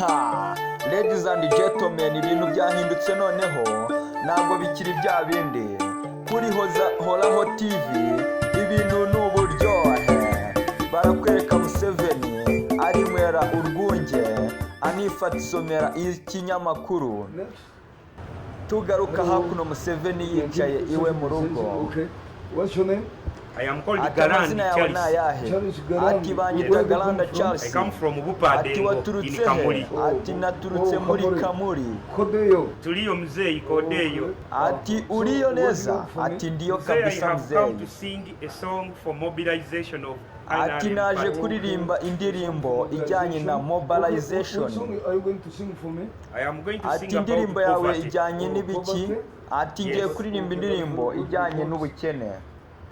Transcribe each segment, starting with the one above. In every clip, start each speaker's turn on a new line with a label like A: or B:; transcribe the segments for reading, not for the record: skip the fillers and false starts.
A: Ha, ladies and gentlemen, ibintu byahindutse noneho ntabwo bikiri bya bindi. Kuri Horaho TV ibintu ni uburyohe. Barakwereka Museveni arinywera urwunge anifata isomera ikinyamakuru. Tugaruka hakuno Museveni yicaye iwe mu rugo.
B: What's your name?
C: I am called Garland Charles.
A: Ati banyita Garland Charles.
C: I come from Bupadengo in Kamuli.
A: Ati naturutse muri Kamuli.
B: Kodeyo.
C: Tuliyo mzee Kodeyo.
A: Ati uriyo neza. Ati ndiyo kabisa mzee.
C: I have come to sing a song for mobilization of
A: ati naje kuririmba indirimbo ijyanye na mobilization.
B: What song are you going to sing for me?
C: I am going to sing
A: ati indirimbo
C: about
A: yawe
C: poverty.
A: ijyanye n'ibiki? Ati ngiye kuririmba indirimbo ijyanye n'ubukene.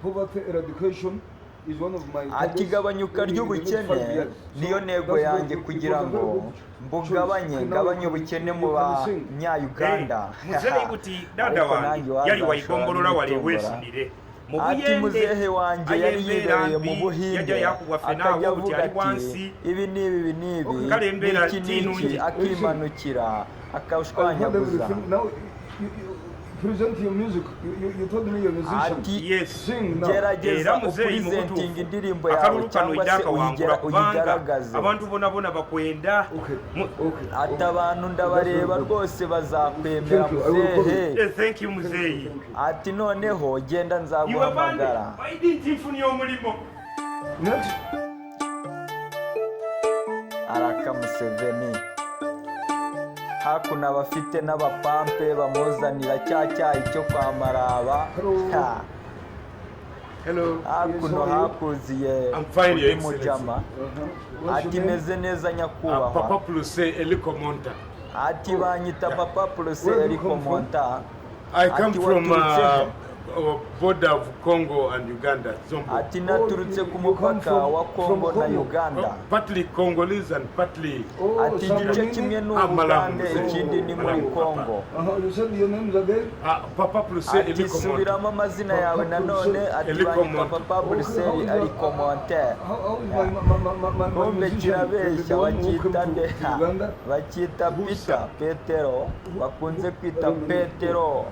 B: Poverty eradication is one of my
A: ati gabanyuka ry'ubukene niyo ntego yanjye kugira ngo ngabanye ubukene mu banya-Uganda.
C: Muzehe uti dada wanjye yari wayigongorora wale wesunire.
A: Ati muzehe wanjye yari yibereye mu Buhinde akajya avuga ati ibi n'ibi akimanukira akawushwanyaguza.
B: Present your music. You told me you're a musician.
A: Ati
C: yes.
A: Gerageza upresenting indirimbo yawe cyangwa se uyigaragaze.
C: Abantu bona bakwenda.
B: Okay.
A: Ati abantu ndabareba rwose bazakwemera muzehe.
C: Thank you muzehe.
A: Ati noneho genda nzaguhamagara.
B: Next.
A: Araka Museveni hakuna abafite n'abapampe bamuzanira cyayi cyo kwa Maraba.
B: Hello.
A: Hakuno hakuziye mujama. Ati meze neza nyakubahwa.
D: Papa Plus Eliko Monta.
A: Ati banyita Papa Plus Eliko Monta.
D: I come from border of Congo and Uganda. Zombo.
A: Ati naturutse ku mupaka wa Congo na Uganda.
D: Partly Congolese and partly.
A: Ati igice kimwe ni Uganda ikindi ni muri Congo.
B: You said your names again?
D: Papa Plus
A: Ati
D: Eliko Monta.
A: subiramo amazina yawe nanone. Ati banyita Papa Plus Eliko Monta. Nombe kirabeshya bakita nde? Bakita Petero bakunze kwita Petero.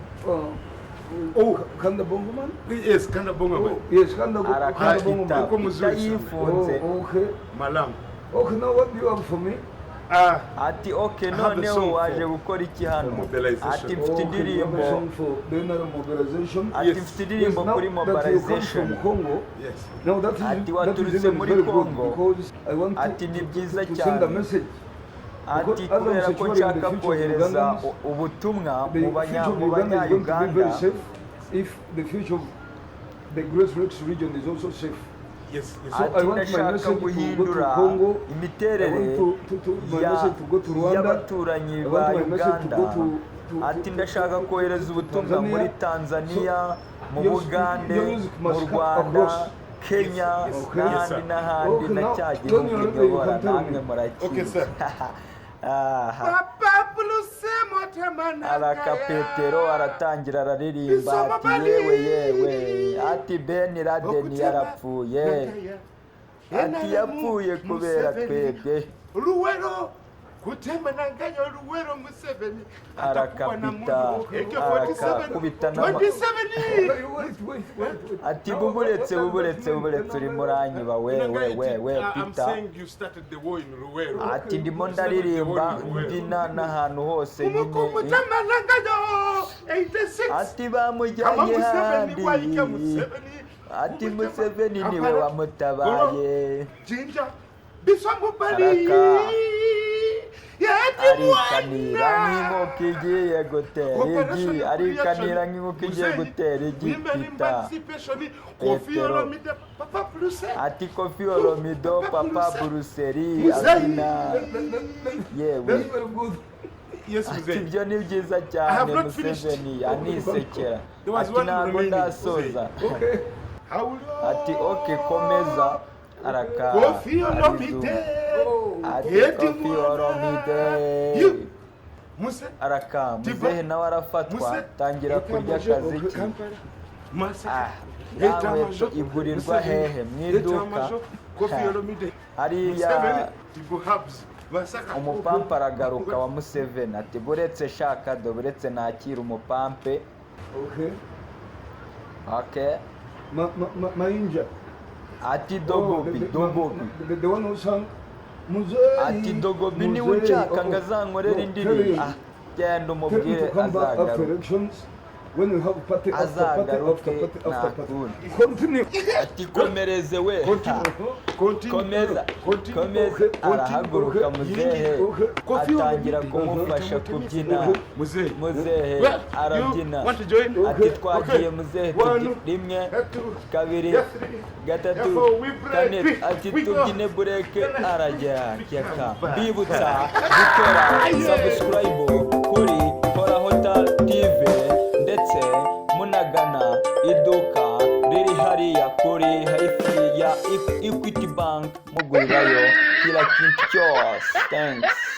B: Oh, Kanda Bongo man?
D: Yes, Kanda Bongo man.
B: Yes, Kanda Bongo man.
A: Yifunze.
B: Okay.
D: Malam.
B: Okay, now what do you have for me?
A: Ati okay noneho waje gukora iki hano? Ati mfite indirimbo. Ati mfite indirimbo kuri mobilization.
B: Yes.
A: Ati waturutse muri Congo. Ati ni byiza cyane. Ati kubera ko nshaka kohereza ubutumwa mu banya-Uganda.
B: If the future of the Great Lakes region is also safe.
D: Yes.
A: Ati ndashaka guhindura imiterere y'abaturanyi ba Uganda. Ati ndashaka kohereza ubutumwa muri Tanzania, mu Bugande, mu Rwanda, Kenya n'ahandi na cya gihugu nyobora namwe murakizi.
D: Papa Plus
A: Araka Petero aratangira araririmba ati yewe ati Ben Laden yarapfuye. Ati yapfuye kubera twebwe.
D: Ruwero kutema nanganyo Ruwero Museveni
A: arakubita ati bubuletse uri muranyiba we Peter. Ati ndimo ndaririmba mbyina n'ahantu hose nyine. Ati bamujyanye handi. Ati Museveni niwe wamutabaye. Arikanira nk'inkoko igiye gutera igi. Arikanira nk'inkoko igiye gutera igi Peter. Petero. Ati Kofi Olomido Papa Bruseri azina yewe. Ati ibyo ni byiza cyane Museveni anisekera. Ati ntabwo ndasoza. Ati okay komeza. Araka
D: Kofi Olomide.
A: Ati Kofi Olomide. Araka muzehe nawe arafatwa tangira kurya akazi ki. Yawe igurirwa hehe mu iduka. Hariya umupampe aragaruka wa Museveni ati buretse shaka do buretse nakira umupampe. Okay.
B: Mainja.
A: Ati Dogobi.
B: The one who sang
A: ati Dogobi ni unshaka ngazankorera indirimbo. Genda umubwire azagaruka.
B: When you have party after party. Continue.
A: Ati komereze we. Komeza. Arahaguruka muzehe. Atangira kumufasha kubyina. Muzehe arabyina. Ati twagiye muzehe rimwe kabiri gatatu kane ati tubyine bureke arajya kyaka. Bibutsa gukora subscribe kuri Horaho TV ndetse munagana iduka riri hariya kuri hafi ya Equity Bank mugurirayo kila kintu cyose. Thanks.